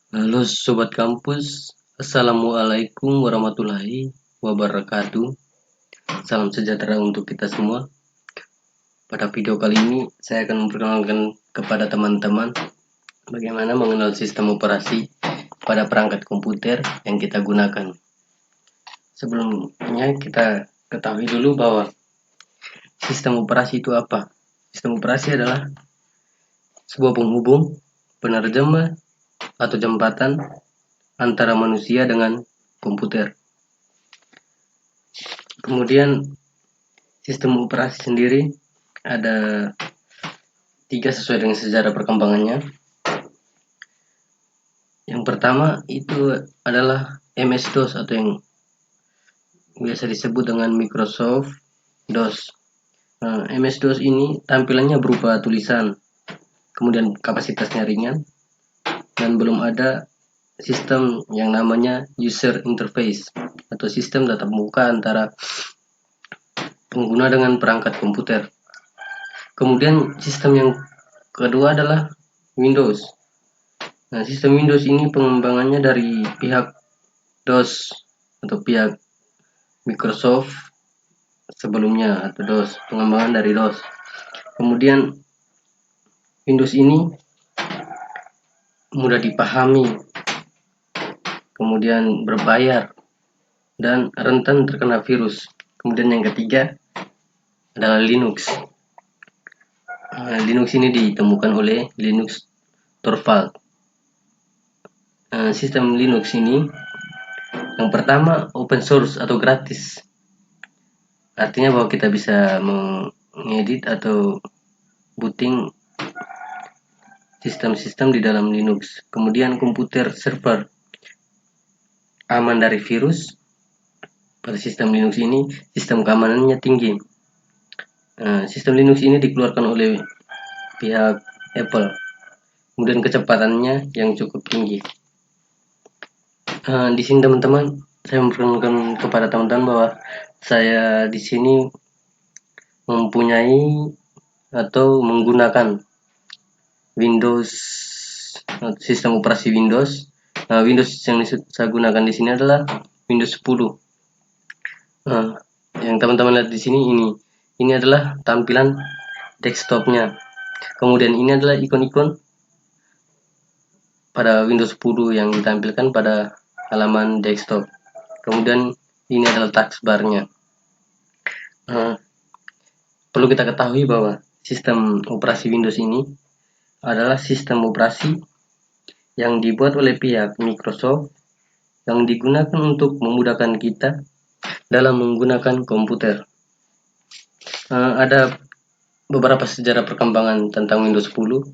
Halo Sobat Kampus, Assalamualaikum warahmatullahi wabarakatuh. Salam sejahtera untuk kita semua. Pada video kali ini, saya akan memperkenalkan kepada teman-teman bagaimana mengenal sistem operasi pada perangkat komputer yang kita gunakan. Sebelumnya kita ketahui dulu bahwa sistem operasi itu apa. Sistem operasi adalah sebuah penghubung, penerjemah, atau jembatan antara manusia dengan komputer. Kemudian sistem operasi sendiri ada 3 sesuai dengan sejarah perkembangannya. Yang pertama itu adalah MS-DOS atau yang biasa disebut dengan Microsoft DOS. Nah, MS-DOS ini tampilannya berupa tulisan, kemudian kapasitasnya ringan, dan belum ada sistem yang namanya user interface atau sistem tatap muka antara pengguna dengan perangkat komputer. Kemudian sistem yang kedua adalah Windows. Nah, sistem Windows ini pengembangannya dari pihak DOS atau pihak Microsoft sebelumnya atau DOS, pengembangan dari DOS. Kemudian Windows ini mudah dipahami, kemudian berbayar, dan rentan terkena virus. Kemudian yang ketiga adalah Linux. Linux ini ditemukan oleh Linus Torvalds. Sistem Linux ini yang pertama open source atau gratis. Artinya bahwa kita bisa mengedit atau booting sistem-sistem di dalam Linux. Kemudian komputer server aman dari virus. Pada sistem Linux ini sistem keamanannya tinggi. Sistem Linux ini dikeluarkan oleh pihak Apple. Kemudian kecepatannya yang cukup tinggi. Di sini teman-teman, saya memperkenalkan kepada teman-teman bahwa saya di sini mempunyai atau menggunakan Windows, sistem operasi Windows. Windows yang saya gunakan di sini adalah Windows 10. Yang teman-teman lihat di sini ini adalah tampilan desktopnya. Kemudian ini adalah ikon-ikon pada Windows 10 yang ditampilkan pada halaman desktop. Kemudian ini adalah taskbarnya. Perlu kita ketahui bahwa sistem operasi Windows ini adalah sistem operasi yang dibuat oleh pihak Microsoft yang digunakan untuk memudahkan kita dalam menggunakan komputer. Ada beberapa sejarah perkembangan tentang Windows 10.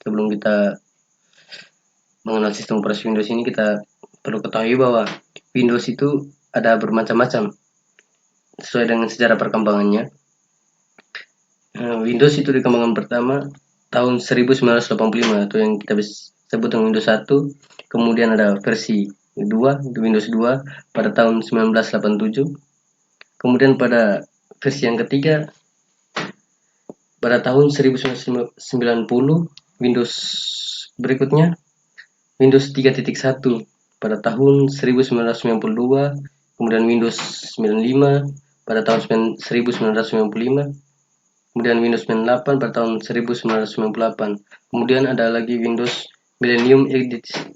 Sebelum kita mengenal sistem operasi Windows ini, kita perlu ketahui bahwa Windows itu ada bermacam-macam sesuai dengan sejarah perkembangannya. Windows itu dikembangkan pertama tahun 1985 atau yang kita sebut dengan Windows 1. Kemudian ada versi 2, Windows 2 pada tahun 1987. Kemudian pada versi yang ketiga pada tahun 1990, Windows berikutnya Windows 3.1 pada tahun 1992, kemudian Windows 95 pada tahun 1995, kemudian Windows 98 pada tahun 1998. Kemudian ada lagi Windows Millennium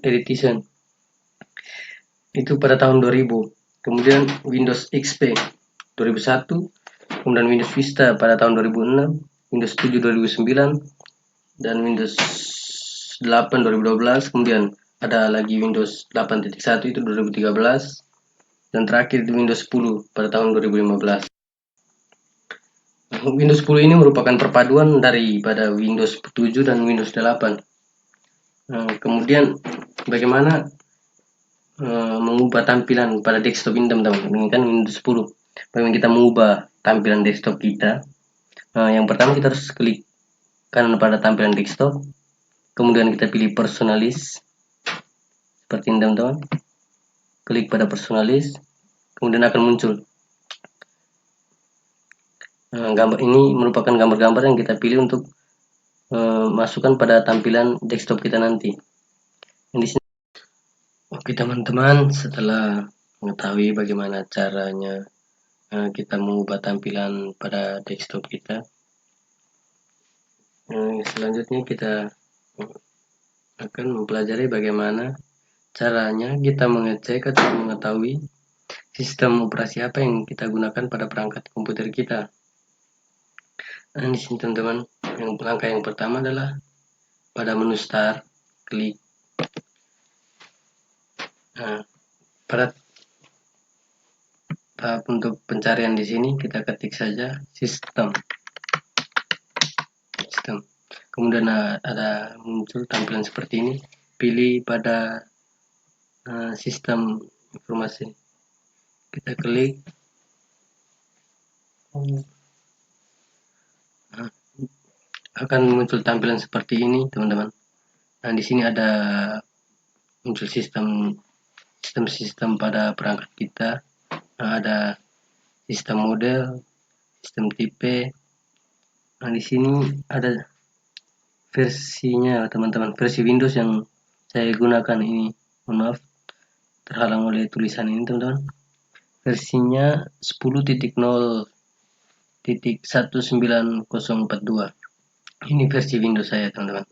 Edition itu pada tahun 2000. Kemudian Windows XP 2001, kemudian Windows Vista pada tahun 2006, Windows 7 2009, dan Windows 8 2012. Kemudian ada lagi Windows 8.1 itu 2013, dan terakhir di Windows 10 pada tahun 2015. Windows 10 ini merupakan perpaduan daripada Windows 7 dan Windows 8. Kemudian bagaimana mengubah tampilan pada desktop ini teman-teman? Ini kan Windows 10. Bagaimana kita mengubah tampilan desktop kita? Yang pertama kita harus klik kanan pada tampilan desktop, kemudian kita pilih personalis seperti ini teman-teman. Klik pada personalis, kemudian akan muncul gambar. Ini merupakan gambar-gambar yang kita pilih untuk masukkan pada tampilan desktop kita nanti. Di sini Oke teman-teman, setelah mengetahui bagaimana caranya kita mengubah tampilan pada desktop kita, selanjutnya kita akan mempelajari bagaimana caranya kita mengecek atau mengetahui sistem operasi apa yang kita gunakan pada perangkat komputer kita. Nah, di sini teman-teman, langkah yang pertama adalah pada menu start, klik. Nah, pada tahap untuk pencarian di sini kita ketik saja sistem. Kemudian ada muncul tampilan seperti ini. Pilih pada sistem informasi. Kita klik. Akan muncul tampilan seperti ini, teman-teman. Nah, di sini ada muncul sistem pada perangkat kita. Nah, ada sistem model, sistem tipe. Nah, di sini ada versinya, teman-teman. Versi Windows yang saya gunakan ini, mohon maaf, terhalang oleh tulisan ini, teman-teman. Versinya 10.0.19042. Ini versi Windows saya, teman-teman.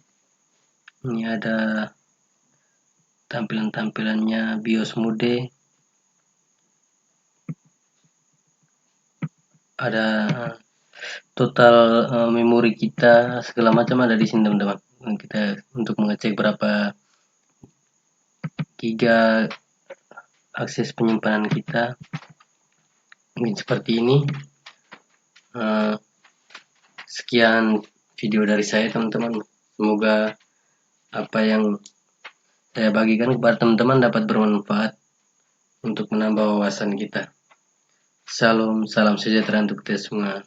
Ini ada tampilan-tampilannya, BIOS mode, ada total memori kita, segala macam ada di sini, teman-teman. Kita untuk mengecek berapa giga akses penyimpanan kita, mungkin seperti ini. Sekian video dari saya, teman-teman. Semoga apa yang saya bagikan kepada teman-teman dapat bermanfaat untuk menambah wawasan kita. Salam sejahtera untuk kita semua.